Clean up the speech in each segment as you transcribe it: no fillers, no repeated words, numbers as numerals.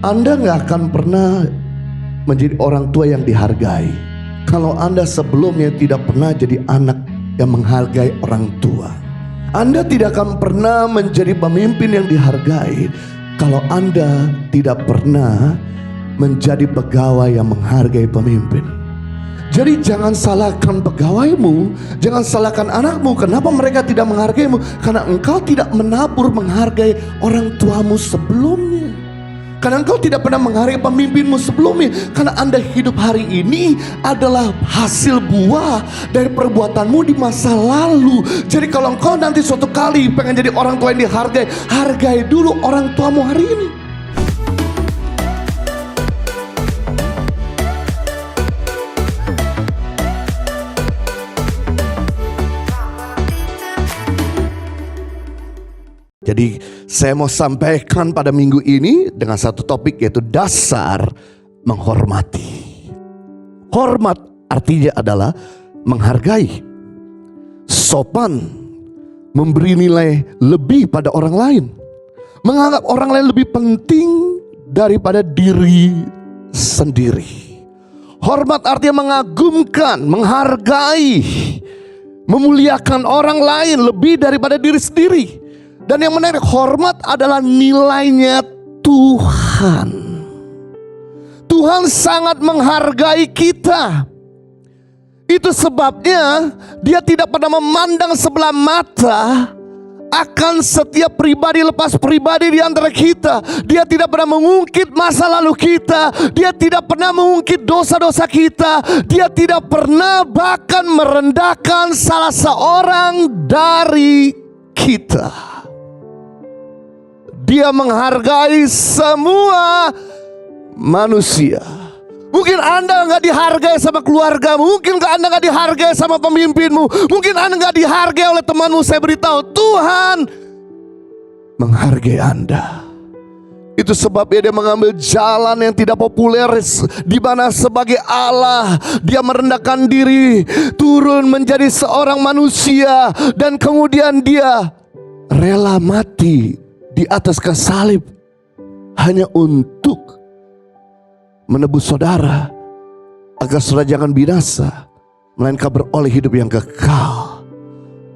Anda gak akan pernah menjadi orang tua yang dihargai kalau Anda sebelumnya tidak pernah jadi anak yang menghargai orang tua. Anda tidak akan pernah menjadi pemimpin yang dihargai kalau Anda tidak pernah menjadi pegawai yang menghargai pemimpin. Jadi jangan salahkan pegawaimu, jangan salahkan anakmu kenapa mereka tidak menghargaimu, karena engkau tidak menabur menghargai orang tuamu sebelumnya. Karena engkau tidak pernah menghargai pemimpinmu sebelumnya. Karena Anda hidup hari ini adalah hasil buah dari perbuatanmu di masa lalu. Jadi kalau engkau nanti suatu kali pengen jadi orang tua yang dihargai, hargai dulu orang tuamu hari ini. Jadi saya mau sampaikan pada minggu ini dengan satu topik, yaitu dasar menghormati. Hormat artinya adalah menghargai, sopan, memberi nilai lebih pada orang lain, menganggap orang lain lebih penting daripada diri sendiri. Hormat artinya mengagumkan, menghargai, memuliakan orang lain lebih daripada diri sendiri. Dan yang menarik, hormat adalah nilainya Tuhan. Tuhan sangat menghargai kita. Itu sebabnya Dia tidak pernah memandang sebelah mata akan setiap pribadi lepas pribadi di antara kita. Dia tidak pernah mengungkit masa lalu kita. Dia tidak pernah mengungkit dosa-dosa kita. Dia tidak pernah bahkan merendahkan salah seorang dari kita. Dia menghargai semua manusia. Mungkin Anda gak dihargai sama keluargamu, mungkin Anda gak dihargai sama pemimpinmu, mungkin Anda gak dihargai oleh temanmu. Saya beritahu, Tuhan menghargai Anda. Itu sebabnya Dia mengambil jalan yang tidak populer, di mana sebagai Allah Dia merendahkan diri, turun menjadi seorang manusia, dan kemudian Dia rela mati di atas kayu salib hanya untuk menebus saudara, agar saudara jangan binasa, melainkan beroleh hidup yang kekal.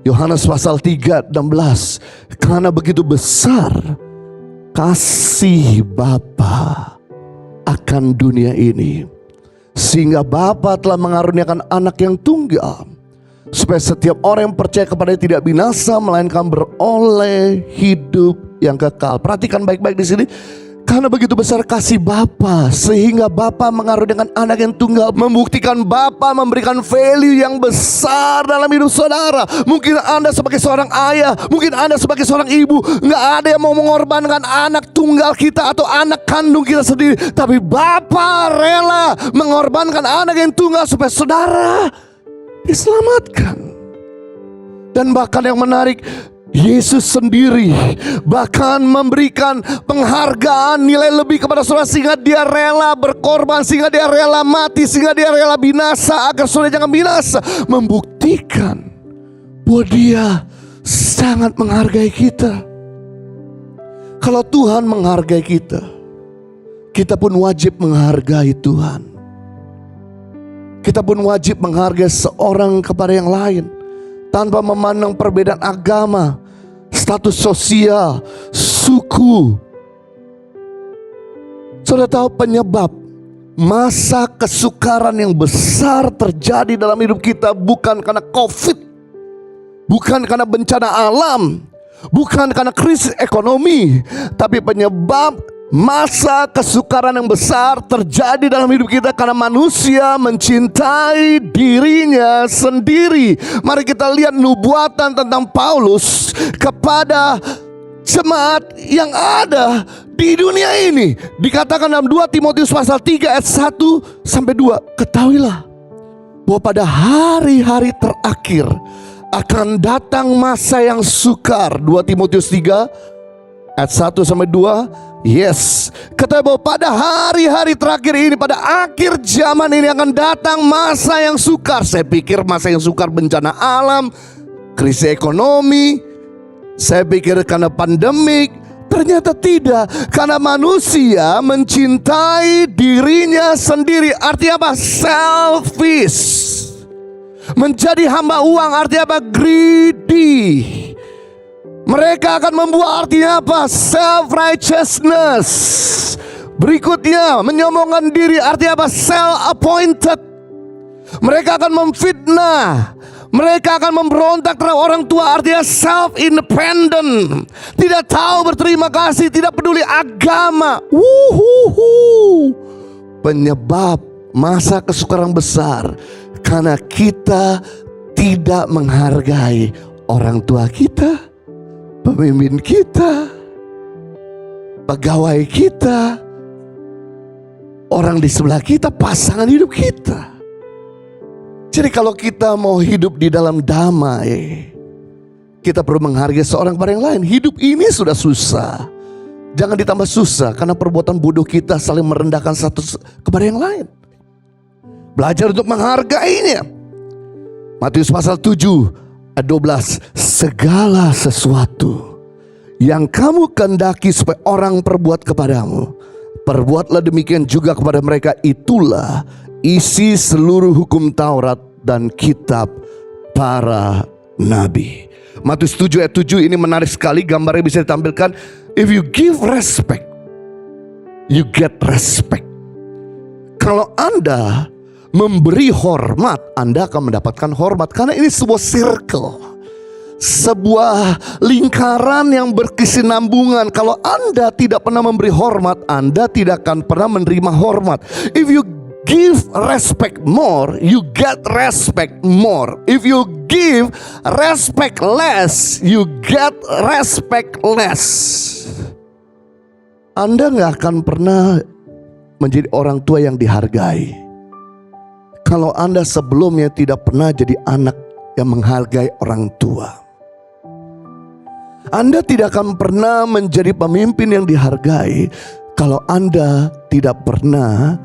Yohanes pasal 3:16, karena begitu besar kasih Bapa akan dunia ini, sehingga Bapa telah mengaruniakan anak yang tunggal, supaya setiap orang yang percaya kepada-Nya tidak binasa, melainkan beroleh hidup yang kekal. Perhatikan baik-baik di sini. Karena begitu besar kasih Bapa, sehingga Bapa mengaruniakan anak yang tunggal, membuktikan Bapa memberikan value yang besar dalam hidup saudara. Mungkin Anda sebagai seorang ayah, mungkin Anda sebagai seorang ibu, nggak ada yang mau mengorbankan anak tunggal kita atau anak kandung kita sendiri, tapi Bapa rela mengorbankan anak yang tunggal supaya saudara diselamatkan. Dan bahkan yang menarik, Yesus sendiri bahkan memberikan penghargaan, nilai lebih kepada saudara, sehingga Dia rela berkorban, sehingga Dia rela mati, sehingga Dia rela binasa agar saudara jangan binasa. Membuktikan bahwa Dia sangat menghargai kita. Kalau Tuhan menghargai kita, kita pun wajib menghargai Tuhan. Kita pun wajib menghargai seorang kepada yang lain, tanpa memandang perbedaan agama, status sosial, suku. Saudara tahu penyebab masa kesukaran yang besar terjadi dalam hidup kita bukan karena COVID, bukan karena bencana alam, bukan karena krisis ekonomi, tapi penyebab masa kesukaran yang besar terjadi dalam hidup kita karena manusia mencintai dirinya sendiri. Mari kita lihat nubuatan tentang Paulus kepada jemaat yang ada di dunia ini. Dikatakan dalam 2 Timotius pasal 3 ayat 1-2, ketahuilah bahwa pada hari-hari terakhir akan datang masa yang sukar. 2 Timotius 3 ayat 1-2. Yes, kata bahwa pada hari-hari terakhir ini, pada akhir zaman ini akan datang masa yang sukar. Saya pikir masa yang sukar bencana alam, krisis ekonomi. Saya pikir karena pandemik. Ternyata tidak, karena manusia mencintai dirinya sendiri. Artinya apa? Selfish. Menjadi hamba uang artinya apa? Greedy. Mereka akan membuat artinya apa? Self-righteousness. Berikutnya, menyombongkan diri artinya apa? Self-appointed. Mereka akan memfitnah. Mereka akan memberontak terhadap orang tua, artinya self-independent. Tidak tahu berterima kasih, tidak peduli agama. Penyebab masa kesukaran besar karena kita tidak menghargai orang tua kita, pemimpin kita, pegawai kita, orang di sebelah kita, pasangan hidup kita. Jadi kalau kita mau hidup di dalam damai, kita perlu menghargai seorang kepada yang lain. Hidup ini sudah susah, jangan ditambah susah karena perbuatan bodoh kita saling merendahkan satu kepada yang lain. Belajar untuk menghargainya. Matius pasal 7 ayat 12. Segala sesuatu yang kamu kehendaki supaya orang perbuat kepadamu, perbuatlah demikian juga kepada mereka. Itulah isi seluruh hukum Taurat dan kitab para nabi. Matius 7 ayat 7 ini menarik sekali, gambarnya bisa ditampilkan. If you give respect, you get respect. Kalau Anda memberi hormat, Anda akan mendapatkan hormat. Karena ini sebuah circle, sebuah lingkaran yang berkesinambungan. Kalau Anda tidak pernah memberi hormat, Anda tidak akan pernah menerima hormat. If you give respect more, you get respect more. If you give respect less, you get respect less. Anda gak akan pernah menjadi orang tua yang dihargai kalau Anda sebelumnya tidak pernah jadi anak yang menghargai orang tua. Anda tidak akan pernah menjadi pemimpin yang dihargai kalau Anda tidak pernah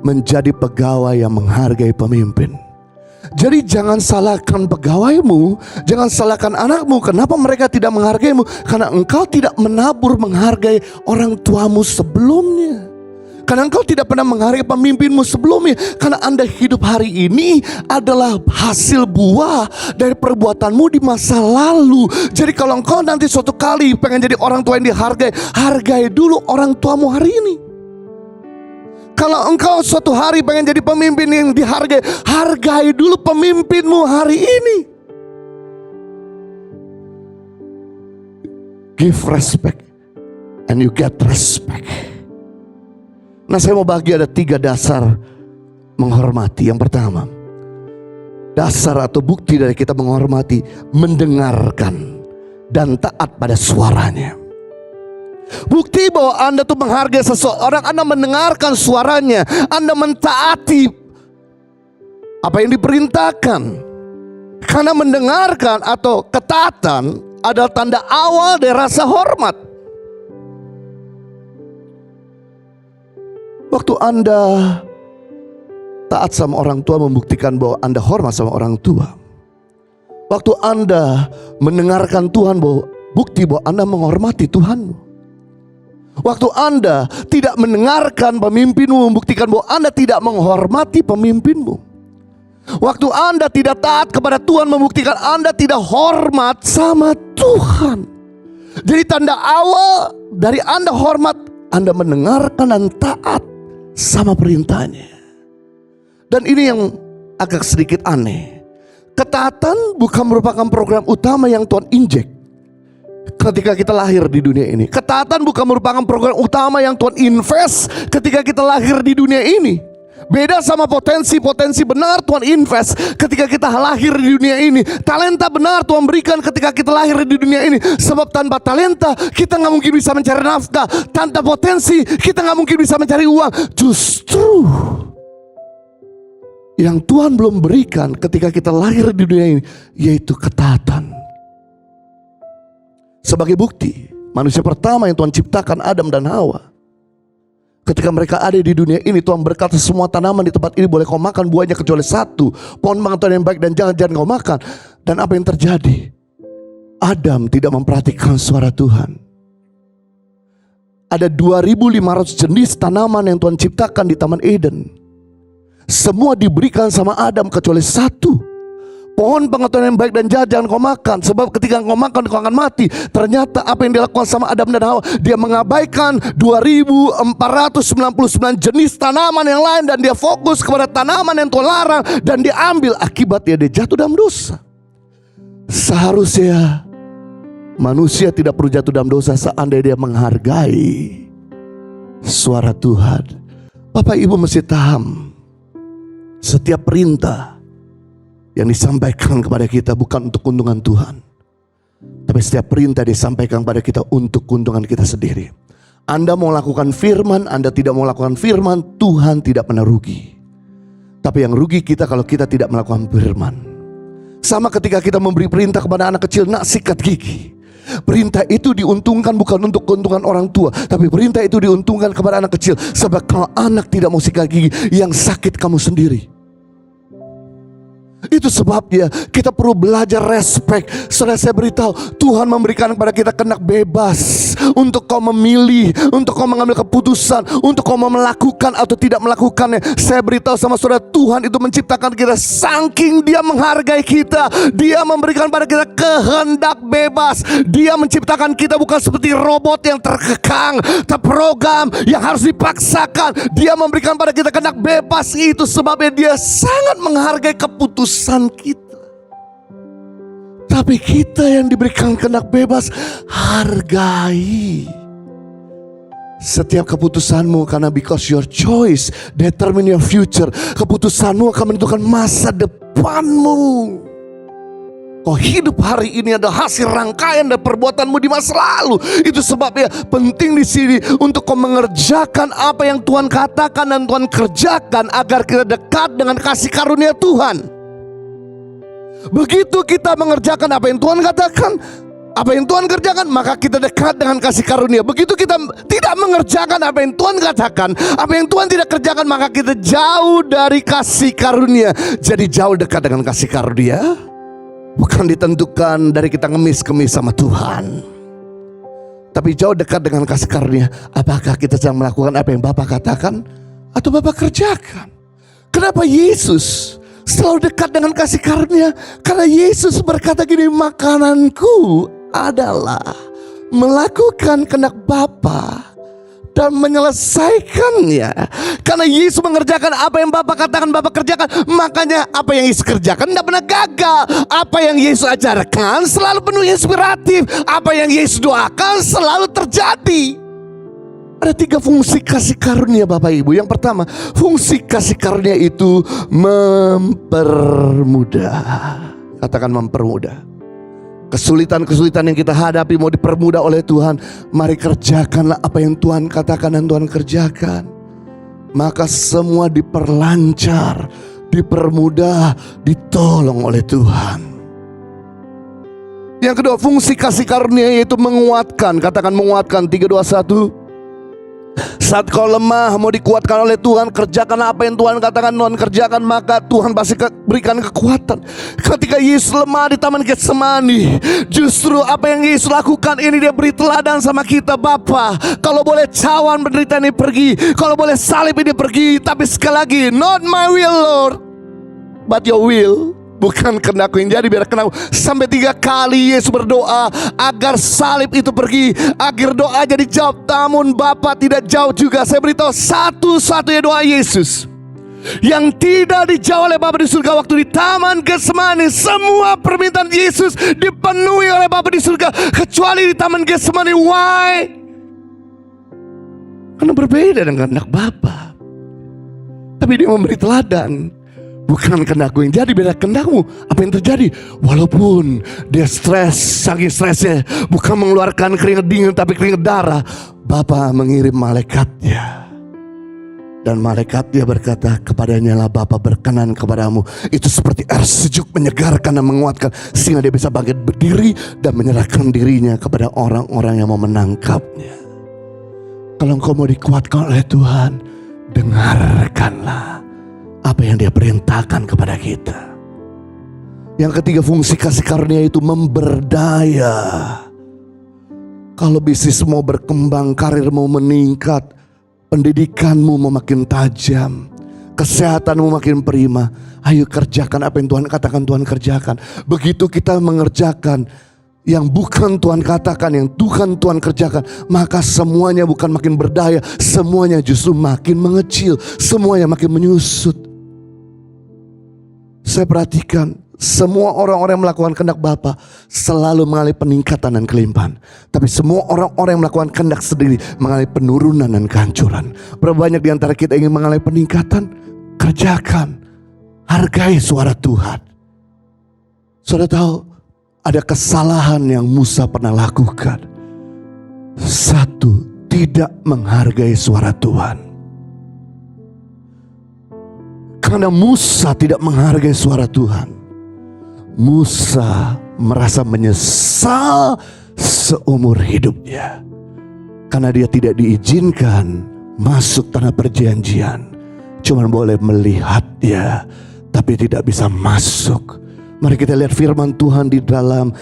menjadi pegawai yang menghargai pemimpin. Jadi jangan salahkan pegawaimu, jangan salahkan anakmu. Kenapa mereka tidak menghargaimu? Karena engkau tidak menabur menghargai orang tuamu sebelumnya. Karena engkau tidak pernah menghargai pemimpinmu sebelumnya. Karena Anda hidup hari ini adalah hasil buah dari perbuatanmu di masa lalu. Jadi kalau engkau nanti suatu kali pengen jadi orang tua yang dihargai, hargai dulu orang tuamu hari ini. Kalau engkau suatu hari pengen jadi pemimpin yang dihargai, hargai dulu pemimpinmu hari ini. Give respect and you get respect. Nah, saya mau bagi ada 3 dasar menghormati. Yang pertama, dasar atau bukti dari kita menghormati, mendengarkan dan taat pada suaranya. Bukti bahwa Anda tuh menghargai seseorang, Anda mendengarkan suaranya, Anda mentaati apa yang diperintahkan. Karena mendengarkan atau ketaatan adalah tanda awal dari rasa hormat. Waktu Anda taat sama orang tua membuktikan bahwa Anda hormat sama orang tua. Waktu Anda mendengarkan Tuhan, bahwa bukti bahwa Anda menghormati Tuhanmu. Waktu Anda tidak mendengarkan pemimpinmu, membuktikan bahwa Anda tidak menghormati pemimpinmu. Waktu Anda tidak taat kepada Tuhan, membuktikan Anda tidak hormat sama Tuhan. Jadi tanda awal dari Anda hormat, Anda mendengarkan dan taat sama perintahnya. Dan ini yang agak sedikit aneh. Ketaatan bukan merupakan program utama yang Tuhan injek ketika kita lahir di dunia ini. Ketaatan bukan merupakan program utama yang Tuhan invest ketika kita lahir di dunia ini. Beda sama potensi benar Tuhan invest ketika kita lahir di dunia ini. Talenta benar Tuhan berikan ketika kita lahir di dunia ini. Sebab tanpa talenta kita gak mungkin bisa mencari nafkah. Tanpa potensi kita gak mungkin bisa mencari uang. Justru yang Tuhan belum berikan ketika kita lahir di dunia ini, yaitu ketaatan. Sebagai bukti, manusia pertama yang Tuhan ciptakan, Adam dan Hawa, ketika mereka ada di dunia ini, Tuhan berkata semua tanaman di tempat ini boleh kau makan buahnya kecuali satu, pohon pengetahuan yang baik dan jangan kau makan. Dan apa yang terjadi? Adam tidak memperhatikan suara Tuhan. Ada 2.500 jenis tanaman yang Tuhan ciptakan di Taman Eden. Semua diberikan sama Adam kecuali satu. Pohon pengetahuan yang baik dan jahat jangan kau makan, sebab ketika kau makan kau akan mati. Ternyata apa yang dilakukan sama Adam dan Hawa, dia mengabaikan 2.499 jenis tanaman yang lain, dan dia fokus kepada tanaman yang Tuhan larang, dan dia ambil. Akibatnya dia jatuh dalam dosa. Seharusnya manusia tidak perlu jatuh dalam dosa seandainya dia menghargai suara Tuhan. Bapak Ibu mesti paham, setiap perintah yang disampaikan kepada kita bukan untuk keuntungan Tuhan, tapi setiap perintah disampaikan kepada kita untuk keuntungan kita sendiri. Anda mau lakukan firman, Anda tidak mau lakukan firman, Tuhan tidak pernah rugi. Tapi yang rugi kita kalau kita tidak melakukan firman. Sama ketika kita memberi perintah kepada anak kecil, nak sikat gigi. Perintah itu diuntungkan bukan untuk keuntungan orang tua, tapi perintah itu diuntungkan kepada anak kecil. Sebab kalau anak tidak mau sikat gigi, yang sakit kamu sendiri. Itu sebabnya kita perlu belajar respect. Saudara, saya beritahu, Tuhan memberikan kepada kita kehendak bebas untuk kau memilih, untuk kau mengambil keputusan, untuk kau mau melakukan atau tidak melakukannya. Saya beritahu sama saudara, Tuhan itu menciptakan kita saking Dia menghargai kita. Dia memberikan pada kita kehendak bebas. Dia menciptakan kita bukan seperti robot yang terkekang, terprogram, yang harus dipaksakan. Dia memberikan pada kita kehendak bebas. Itu sebabnya Dia sangat menghargai keputusan kita. Tapi kita yang diberikan kehendak bebas, hargai setiap keputusanmu, karena because your choice determine your future. Keputusanmu akan menentukan masa depanmu. Kau hidup hari ini adalah hasil rangkaian dari perbuatanmu di masa lalu. Itu sebabnya penting di sini untuk kau mengerjakan apa yang Tuhan katakan dan Tuhan kerjakan, agar kita dekat dengan kasih karunia Tuhan. Begitu kita mengerjakan apa yang Tuhan katakan, apa yang Tuhan kerjakan, maka kita dekat dengan kasih karunia. Begitu kita tidak mengerjakan apa yang Tuhan katakan, apa yang Tuhan tidak kerjakan, maka kita jauh dari kasih karunia. Jadi jauh dekat dengan kasih karunia bukan ditentukan dari kita ngemis-kemis sama Tuhan, tapi jauh dekat dengan kasih karunia. Apakah kita sedang melakukan apa yang Bapa katakan atau Bapa kerjakan? Kenapa Yesus selalu dekat dengan kasih karunia? Karena Yesus berkata gini, makananku adalah melakukan kehendak Bapa dan menyelesaikannya. Karena Yesus mengerjakan apa yang Bapa katakan, Bapa kerjakan. Makanya apa yang Yesus kerjakan tidak pernah gagal. Apa yang Yesus ajarkan selalu penuh inspiratif. Apa yang Yesus doakan selalu terjadi. Ada 3 fungsi kasih karunia Bapak Ibu. Yang pertama, fungsi kasih karunia itu mempermudah. Katakan mempermudah. Kesulitan-kesulitan yang kita hadapi mau dipermudah oleh Tuhan. Mari kerjakanlah apa yang Tuhan katakan dan Tuhan kerjakan. Maka semua diperlancar, dipermudah, ditolong oleh Tuhan. Yang kedua, fungsi kasih karunia yaitu menguatkan. Katakan menguatkan. 3, 2, 1. Saat kau lemah mau dikuatkan oleh Tuhan, kerjakan apa yang Tuhan katakan, Tuhan kerjakan, maka Tuhan pasti berikan kekuatan. Ketika Yesus lemah di Taman Getsemani, justru apa yang Yesus lakukan ini, Dia beri teladan sama kita. Bapa, kalau boleh cawan penderitaan ini pergi, kalau boleh salib ini pergi, tapi sekali lagi, not my will Lord, but your will. Bukan kehendakku yang jadi, biar kehendakmu. Sampai 3 kali Yesus berdoa agar salib itu pergi, agar doa jadi jawab. Namun Bapa tidak jauh juga. Saya beritahu, satu-satunya doa Yesus yang tidak dijawab oleh Bapa di surga waktu di Taman Getsemani. Semua permintaan Yesus dipenuhi oleh Bapa di surga, kecuali di Taman Getsemani. Why? Karena berbeda dengan kehendak Bapa. Tapi Dia memberi teladan. Bukan kehendakku yang jadi, biar kehendakmu. Apa yang terjadi? Walaupun dia stres, saking stresnya, bukan mengeluarkan keringat dingin tapi keringat darah, Bapa mengirim malaikatnya. Dan malaikatnya berkata kepadanya, lah Bapa berkenan kepadamu. Itu seperti air sejuk menyegarkan dan menguatkan, sehingga dia bisa bangkit berdiri dan menyerahkan dirinya kepada orang-orang yang mau menangkapnya. Kalau engkau mau dikuatkan oleh Tuhan, dengarkanlah apa yang Dia perintahkan kepada kita. Yang ketiga, fungsi kasih karunia itu memberdaya. Kalau bisnismu berkembang, karirmu meningkat, pendidikanmu makin tajam, kesehatanmu makin prima, ayo kerjakan apa yang Tuhan katakan Tuhan kerjakan. Begitu kita mengerjakan yang bukan Tuhan katakan, yang Tuhan kerjakan, maka semuanya bukan makin berdaya, semuanya justru makin mengecil, semuanya makin menyusut. Saya perhatikan semua orang-orang yang melakukan kehendak Bapa selalu mengalami peningkatan dan kelimpahan. Tapi semua orang-orang yang melakukan kehendak sendiri mengalami penurunan dan kehancuran. Berapa banyak di antara kita ingin mengalami peningkatan? Kerjakan, hargai suara Tuhan. Saudara tahu ada kesalahan yang Musa pernah lakukan. Satu, tidak menghargai suara Tuhan. Karena Musa tidak menghargai suara Tuhan, Musa merasa menyesal seumur hidupnya. Karena dia tidak diizinkan masuk tanah perjanjian. Cuma boleh melihatnya, tapi tidak bisa masuk. Mari kita lihat firman Tuhan di dalam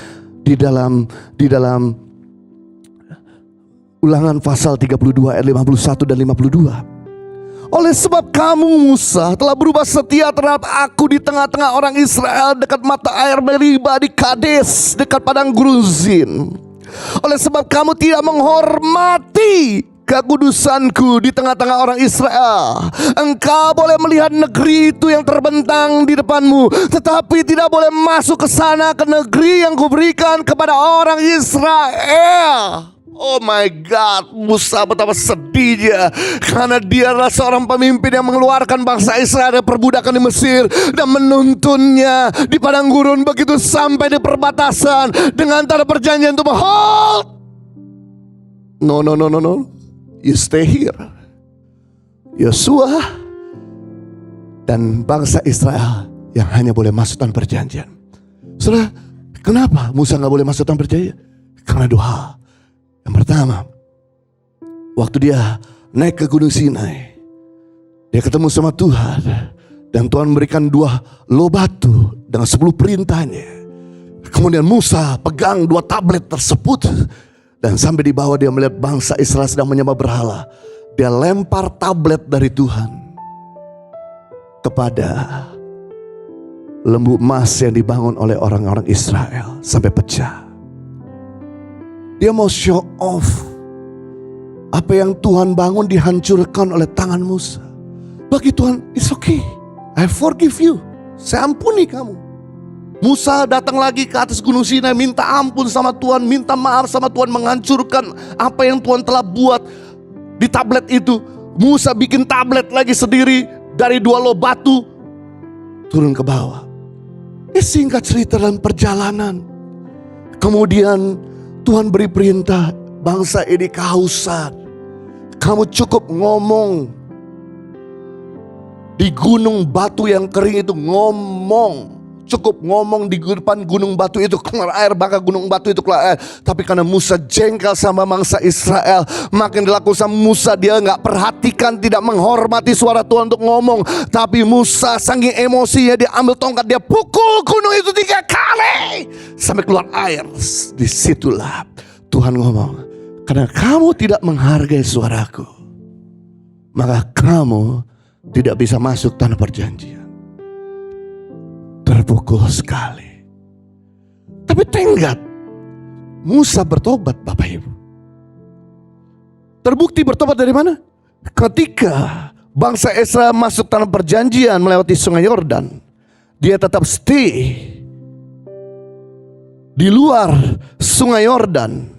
Ulangan pasal 32 ayat 51 dan 52. Oleh sebab kamu Musa telah berubah setia terhadap aku di tengah-tengah orang Israel dekat mata air Meriba di Kades dekat padang gurun Zin. Oleh sebab kamu tidak menghormati kekudusanku di tengah-tengah orang Israel. Engkau boleh melihat negeri itu yang terbentang di depanmu, tetapi tidak boleh masuk ke sana, ke negeri yang kuberikan kepada orang Israel. Oh my God, Musa betapa sedihnya karena dia adalah seorang pemimpin yang mengeluarkan bangsa Israel dari perbudakan di Mesir dan menuntunnya di padang gurun begitu sampai di perbatasan dengan tanah perjanjian itu. Hold! No, you stay here. Yosua dan bangsa Israel yang hanya boleh masuk tanah perjanjian. Saudara, kenapa Musa gak boleh masuk tanah perjanjian? Karena dua hal. Yang pertama, waktu dia naik ke Gunung Sinai, dia ketemu sama Tuhan, dan Tuhan memberikan 2 loh batu dengan 10 perintahnya. Kemudian Musa pegang 2 tablet tersebut, dan sampai di bawah dia melihat bangsa Israel sedang menyembah berhala. Dia lempar tablet dari Tuhan kepada lembu emas yang dibangun oleh orang-orang Israel sampai pecah. Dia mau show off apa yang Tuhan bangun dihancurkan oleh tangan Musa. Bagi Tuhan, it's okay, I forgive you, saya ampuni kamu. Musa datang lagi ke atas Gunung Sinai, minta ampun sama Tuhan, minta maaf sama Tuhan, menghancurkan apa yang Tuhan telah buat di tablet itu. Musa bikin tablet lagi sendiri dari 2 loh batu, turun ke bawah. Singkat cerita dalam perjalanan, kemudian Tuhan beri perintah, bangsa ini kehausan. Kamu cukup ngomong di gunung batu yang kering itu, ngomong. Cukup ngomong di depan gunung batu itu keluar air, maka gunung batu itu keluar air. Tapi karena Musa jengkel sama bangsa Israel, makin dilakukan sama Musa, dia gak perhatikan, tidak menghormati suara Tuhan untuk ngomong. Tapi Musa saking emosinya, dia ambil tongkat, dia pukul gunung itu 3 kali sampai keluar air. Disitulah Tuhan ngomong, karena kamu tidak menghargai suaraku, maka kamu tidak bisa masuk tanah perjanjian. Terpukul sekali. Tapi tenggat, Musa bertobat, Bapak Ibu. Terbukti bertobat dari mana? Ketika bangsa Israel masuk tanah perjanjian melewati sungai Yordan, dia tetap stay di luar sungai Yordan.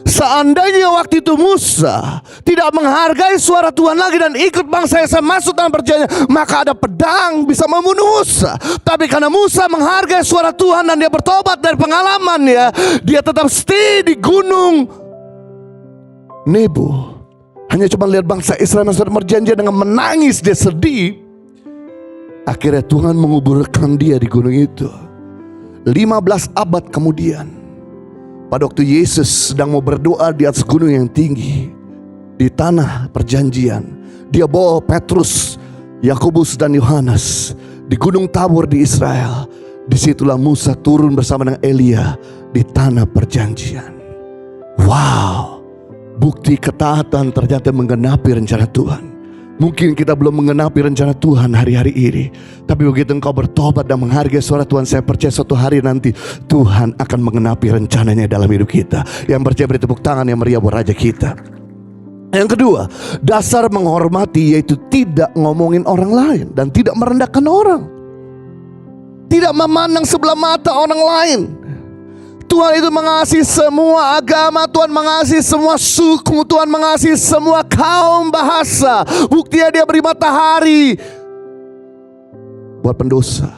Seandainya waktu itu Musa tidak menghargai suara Tuhan lagi dan ikut bangsa Israel masuk dalam perjanjian, maka ada pedang bisa membunuh Musa. Tapi karena Musa menghargai suara Tuhan dan dia bertobat dari pengalamannya, dia tetap stay di gunung Nebo. Hanya cuma lihat bangsa Israel masuk dalam perjanjian dengan menangis, dia sedih. Akhirnya Tuhan menguburkan dia di gunung itu. 15 abad kemudian, pada waktu Yesus sedang mau berdoa di atas gunung yang tinggi di tanah perjanjian, dia bawa Petrus, Yakobus dan Yohanes di gunung Tabor di Israel. Disitulah Musa turun bersama dengan Elia di tanah perjanjian. Wow, bukti ketaatan ternyata menggenapi rencana Tuhan. Mungkin kita belum menggenapi rencana Tuhan hari-hari ini, tapi begitu engkau bertobat dan menghargai suara Tuhan, saya percaya suatu hari nanti Tuhan akan menggenapi rencananya dalam hidup kita. Yang percaya beri tepuk tangan yang meriah buat Raja kita. Yang kedua, dasar menghormati yaitu tidak ngomongin orang lain dan tidak merendahkan orang. Tidak memandang sebelah mata orang lain. Tuhan itu mengasihi semua agama, Tuhan mengasihi semua suku, Tuhan mengasihi semua kaum bahasa. Buktinya dia beri matahari buat pendosa,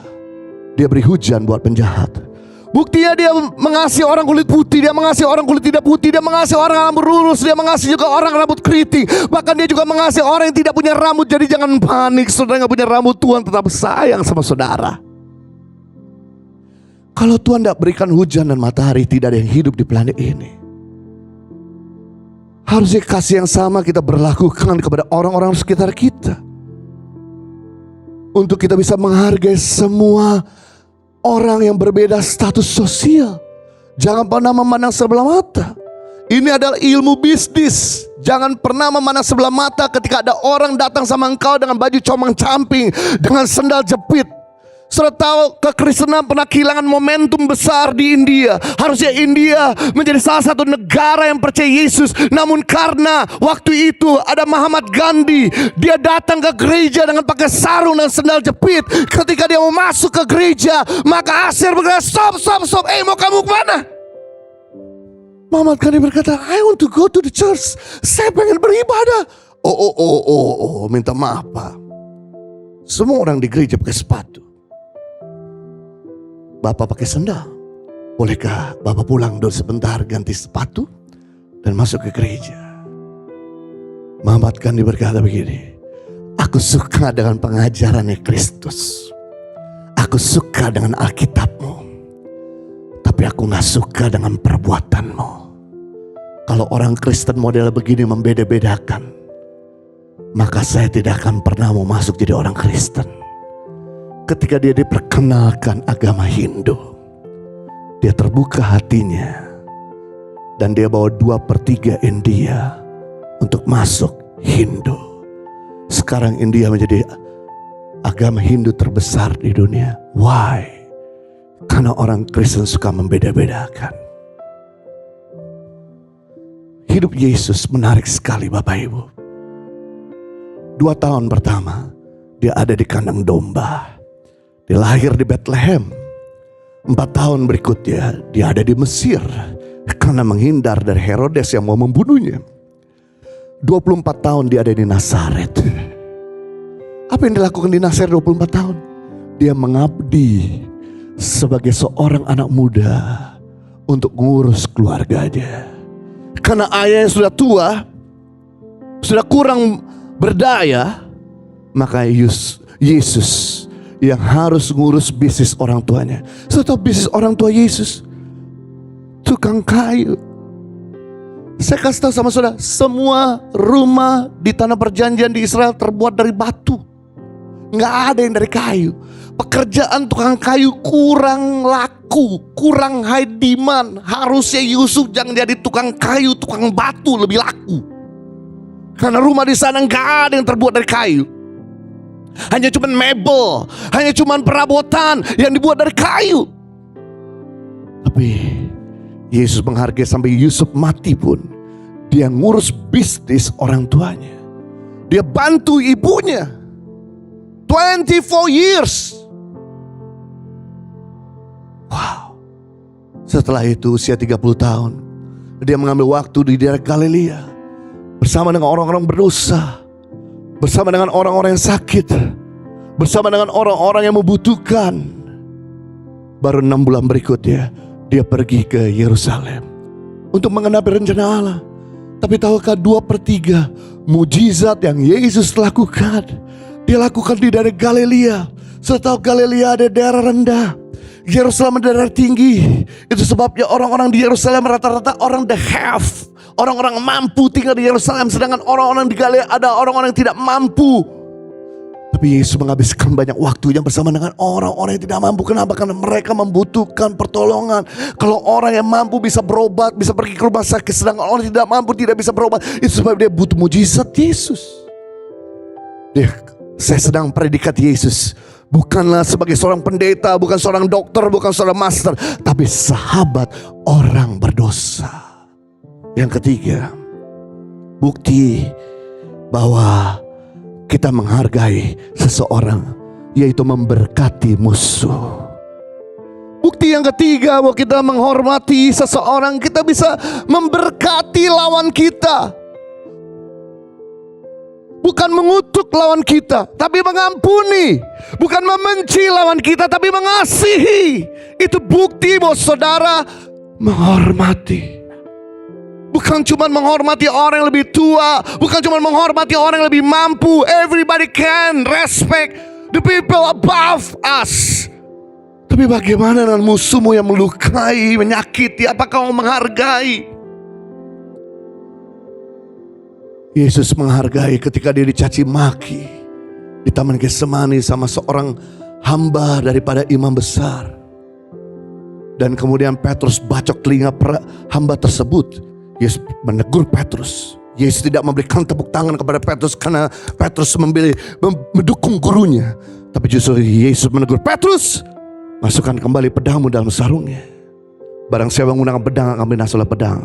dia beri hujan buat penjahat. Buktinya dia mengasihi orang kulit putih, dia mengasihi orang kulit tidak putih, dia mengasihi orang rambut lurus, dia mengasihi juga orang rambut keriting. Bahkan dia juga mengasihi orang yang tidak punya rambut. Jadi jangan panik, saudara gak punya rambut, Tuhan tetap sayang sama saudara. Kalau Tuhan tidak berikan hujan dan matahari, tidak ada yang hidup di planet ini. Harusnya kasih yang sama kita berlakukan kepada orang-orang sekitar kita, untuk kita bisa menghargai semua orang yang berbeda status sosial. Jangan pernah memandang sebelah mata. Ini adalah ilmu bisnis. Jangan pernah memandang sebelah mata ketika ada orang datang sama engkau dengan baju comang-camping, dengan sendal jepit. Saudara tahu kekristenan pernah kehilangan momentum besar di India. Harusnya India menjadi salah satu negara yang percaya Yesus. Namun karena waktu itu ada Mahatma Gandhi, dia datang ke gereja dengan pakai sarung dan sendal jepit. Ketika dia mau masuk ke gereja, maka Asir berkata, stop. Mau kamu kemana? Mahatma Gandhi berkata, I want to go to the church. Saya pengen beribadah. Oh, minta maaf Pak. Semua orang di gereja pakai sepatu, Bapak pakai sendal. Bolehkah Bapak pulang dulu sebentar, ganti sepatu dan masuk ke gereja? Mahatma Gandhi berkata begini, aku suka dengan pengajarannya Kristus, aku suka dengan Alkitabmu, tapi aku gak suka dengan perbuatanmu. Kalau orang Kristen model begini membeda-bedakan, maka saya tidak akan pernah mau masuk jadi orang Kristen. Ketika dia diperkenalkan agama Hindu, dia terbuka hatinya dan dia bawa 2/3 India untuk masuk Hindu. Sekarang India menjadi agama Hindu terbesar di dunia. Why? Karena orang Kristen suka membeda-bedakan. Hidup Yesus menarik sekali Bapak Ibu. 2 tahun pertama dia ada di kandang domba. Dia lahir di Bethlehem. 4 tahun berikutnya dia ada di Mesir karena menghindar dari Herodes yang mau membunuhnya. 24 tahun dia ada di Nazaret. Apa yang dilakukan di Nazaret 24 tahun? Dia mengabdi sebagai seorang anak muda untuk ngurus keluarganya. Karena ayahnya sudah tua, sudah kurang berdaya, maka Yesus yang harus ngurus bisnis orang tuanya. Sudah tahu bisnis orang tua Yesus? Tukang kayu. Saya kasih tahu sama saudara, semua rumah di tanah perjanjian di Israel terbuat dari batu. Nggak ada yang dari kayu. Pekerjaan tukang kayu kurang laku, kurang high demand. Harusnya Yusuf jangan jadi tukang kayu, tukang batu lebih laku. Karena rumah di sana nggak ada yang terbuat dari kayu. Hanya cuman mebel, hanya cuman perabotan yang dibuat dari kayu. Tapi Yesus menghargai sampai Yusuf mati pun dia ngurus bisnis orang tuanya. Dia bantu ibunya 24 years. Wow. Setelah itu usia 30 tahun dia mengambil waktu di daerah Galilea bersama dengan orang-orang berdosa, bersama dengan orang-orang yang sakit, bersama dengan orang-orang yang membutuhkan. Baru 6 bulan berikutnya dia pergi ke Yerusalem untuk mengenapi rencana Allah. Tapi tahukah 2/3 mujizat yang Yesus lakukan, dia lakukan di daerah Galilea. Setahu Galilea ada daerah rendah, Yerusalem ada daerah tinggi. Itu sebabnya orang-orang di Yerusalem rata-rata orang the have, orang-orang mampu tinggal di Yerusalem. Sedangkan orang-orang di Galilea ada orang-orang yang tidak mampu. Tapi Tapi Yesus menghabiskan banyak waktunya bersama dengan orang-orang yang tidak mampu. Kenapa? Karena mereka membutuhkan pertolongan. Kalau orang yang mampu bisa berobat, bisa pergi ke rumah sakit, sedangkan orang yang tidak mampu tidak bisa berobat, itu sebab dia butuh mujizat Yesus. Saya sedang predikat Yesus bukanlah sebagai seorang pendeta, bukan seorang dokter, bukan seorang master, tapi sahabat orang berdosa. Yang ketiga, bukti bahwa kita menghargai seseorang, yaitu memberkati musuh. Bukti yang ketiga bahwa kita menghormati seseorang, kita bisa memberkati lawan kita. Bukan mengutuk lawan kita, tapi mengampuni. Bukan membenci lawan kita, tapi mengasihi. Itu bukti bahwa saudara menghormati. Bukan cuma menghormati orang yang lebih tua, bukan cuma menghormati orang yang lebih mampu. Everybody can respect the people above us. Tapi bagaimana dengan musuhmu yang melukai, menyakiti? Apakah kamu menghargai? Yesus menghargai ketika dia dicaci maki di Taman Getsemani sama seorang hamba daripada imam besar. Dan kemudian Petrus bacok telinga hamba tersebut. Yesus menegur Petrus. Yesus tidak memberikan tepuk tangan kepada Petrus karena Petrus mendukung gurunya. Tapi justru Yesus menegur, Petrus, masukkan kembali pedangmu dalam sarungnya. Barang siapa menggunakan pedang akan binasa oleh pedang.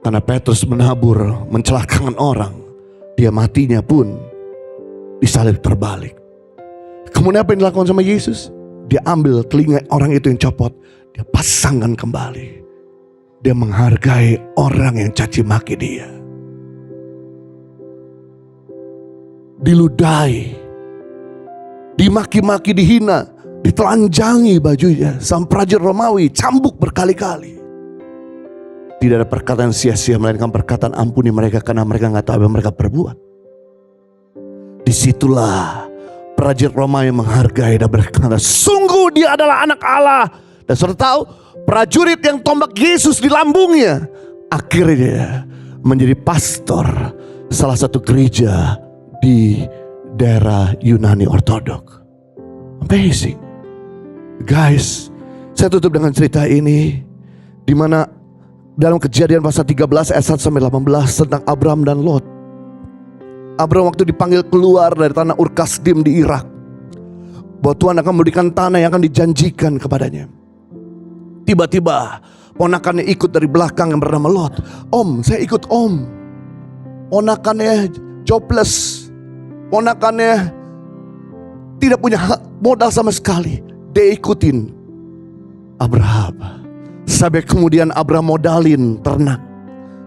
Karena Petrus menabur, mencelakakan orang, dia matinya pun disalib terbalik. Kemudian apa yang dilakukan sama Yesus? Dia ambil telinga orang itu yang copot, dia pasangkan kembali. Dia menghargai orang yang caci maki dia. Diludahi, dimaki-maki, dihina, ditelanjangi bajunya. Sang prajurit Romawi cambuk berkali-kali. Tidak ada perkataan sia-sia, melainkan perkataan ampuni mereka karena mereka nggak tahu apa yang mereka perbuat. Disitulah prajurit Romawi menghargai dan berkata, sungguh dia adalah anak Allah. Dan saudara tahu, prajurit yang tombak Yesus di lambungnya akhirnya menjadi pastor salah satu gereja di daerah Yunani Ortodok. Amazing. Guys, saya tutup dengan cerita ini, di mana dalam Kejadian pasal 13 ayat 1 sampai 18 tentang Abraham dan Lot. Abraham waktu dipanggil keluar dari tanah Ur Kasdim di Irak, bahwa Tuhan akan memberikan tanah yang akan dijanjikan kepadanya. Tiba-tiba ponakannya ikut dari belakang yang bernama Lot. Om, saya ikut om. Ponakannya jobless, ponakannya tidak punya modal sama sekali. Dia ikutin Abraham. Sampai kemudian Abraham modalin ternak,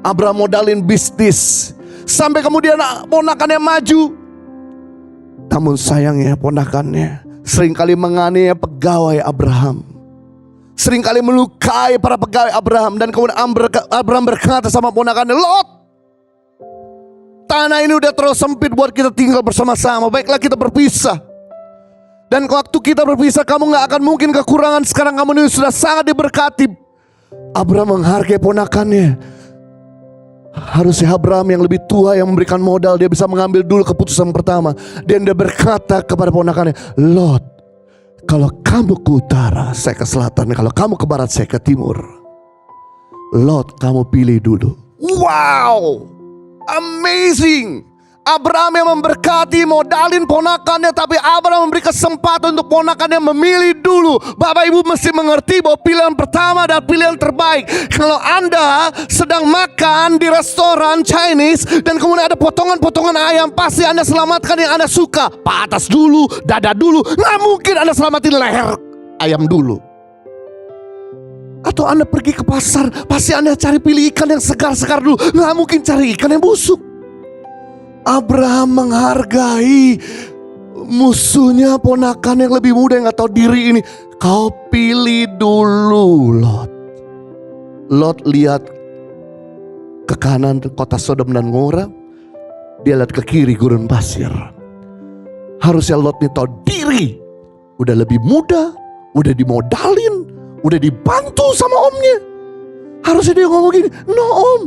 Abraham modalin bisnis, sampai kemudian ponakannya maju. Namun sayangnya ponakannya seringkali menganiaya pegawai Abraham, seringkali melukai para pegawai Abraham. Dan kemudian Abraham berkata sama ponakannya, Lot, tanah ini udah terlalu sempit buat kita tinggal bersama-sama. Baiklah kita berpisah. Dan waktu kita berpisah, kamu gak akan mungkin kekurangan. Sekarang kamu ini sudah sangat diberkati. Abraham menghargai ponakannya. Harusnya Abraham yang lebih tua yang memberikan modal, dia bisa mengambil dulu keputusan pertama. Dan dia berkata kepada ponakannya, Lot, kalau kamu ke utara, saya ke selatan. Kalau kamu ke barat, saya ke timur. Lot, kamu pilih dulu. Wow, amazing. Abraham yang memberkati, modalin ponakannya, tapi Abraham memberi kesempatan untuk ponakannya memilih dulu. Bapak Ibu mesti mengerti bahwa pilihan pertama adalah pilihan terbaik. Kalau Anda sedang makan di restoran Chinese dan kemudian ada potongan-potongan ayam, pasti Anda selamatkan yang Anda suka. Patas dulu, dada dulu. Nggak mungkin Anda selamatin leher ayam dulu. Atau Anda pergi ke pasar, pasti Anda cari pilih ikan yang segar-segar dulu. Nggak mungkin cari ikan yang busuk. Abraham menghargai musuhnya, ponakan yang lebih muda yang gak tahu diri ini. Kau pilih dulu, Lot. Lot lihat ke kanan kota Sodom dan Gomora, dia lihat ke kiri gurun pasir. Harusnya Lot ini tahu diri, udah lebih muda, udah dimodalin, udah dibantu sama omnya. Harusnya dia ngomong gini, no om,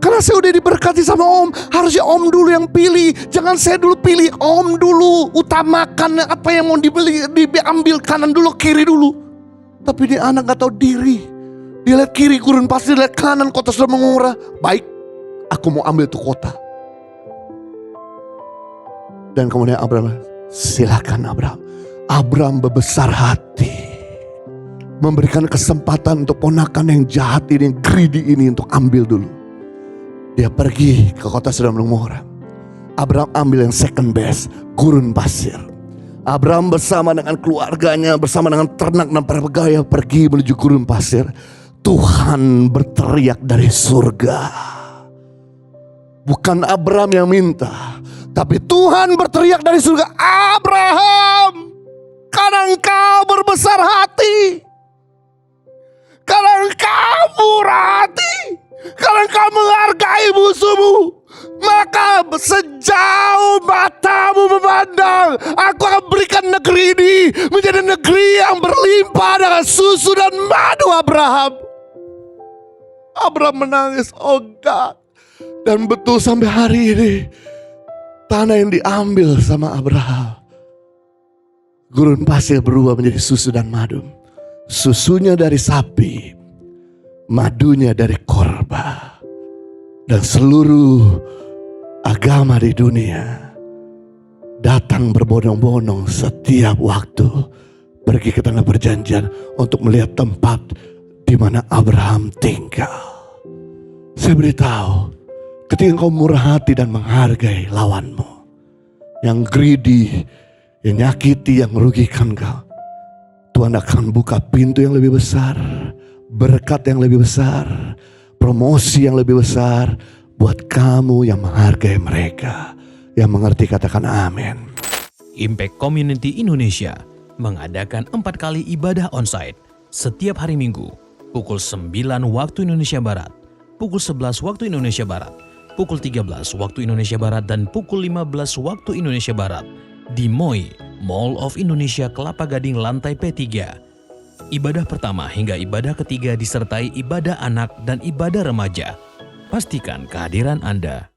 karena saya udah diberkati sama om, harusnya om dulu yang pilih, jangan saya dulu pilih, om dulu utamakan apa yang mau dibeli, diambil kanan dulu, kiri dulu. Tapi dia anak gak tahu diri, dia lihat kiri gurun pasir, dia lihat kanan kota sudah mengurang. Baik, aku mau ambil tuh kota. Dan kemudian Abraham, silakan Abraham. Abraham berbesar hati, memberikan kesempatan untuk ponakan yang jahat ini, yang greedy ini untuk ambil dulu. Dia pergi ke kota Sodom dan Gomora. Abraham ambil yang second best, gurun pasir. Abraham bersama dengan keluarganya, bersama dengan ternak dan para pegawai pergi menuju gurun pasir. Tuhan berteriak dari surga. Bukan Abraham yang minta, tapi Tuhan berteriak dari surga, Abraham, karena engkau berbesar hati, karena engkau murah hati, karena engkau menghargai musuhmu, maka sejauh matamu memandang, aku akan berikan negeri ini menjadi negeri yang berlimpah dengan susu dan madu. Abraham menangis, oh God. Dan betul sampai hari ini, tanah yang diambil sama Abraham, gurun pasir berubah menjadi susu dan madu. Susunya dari sapi, madunya dari korban. Dan seluruh agama di dunia datang berbondong-bondong setiap waktu pergi ke tanah perjanjian untuk melihat tempat di mana Abraham tinggal. Saya beritahu, ketika engkau murah hati dan menghargai lawanmu, yang greedy, yang nyakiti, yang merugikan kau, Tuhan akan buka pintu yang lebih besar, berkat yang lebih besar, promosi yang lebih besar buat kamu yang menghargai mereka. Yang mengerti katakan amin. Impact Community Indonesia mengadakan 4 kali ibadah onsite setiap hari Minggu pukul 9 waktu Indonesia Barat, pukul 11 waktu Indonesia Barat, pukul 13 waktu Indonesia Barat, dan pukul 15 waktu Indonesia Barat di MOI, Mall of Indonesia Kelapa Gading lantai P3. Ibadah pertama hingga ibadah ketiga disertai ibadah anak dan ibadah remaja. Pastikan kehadiran Anda.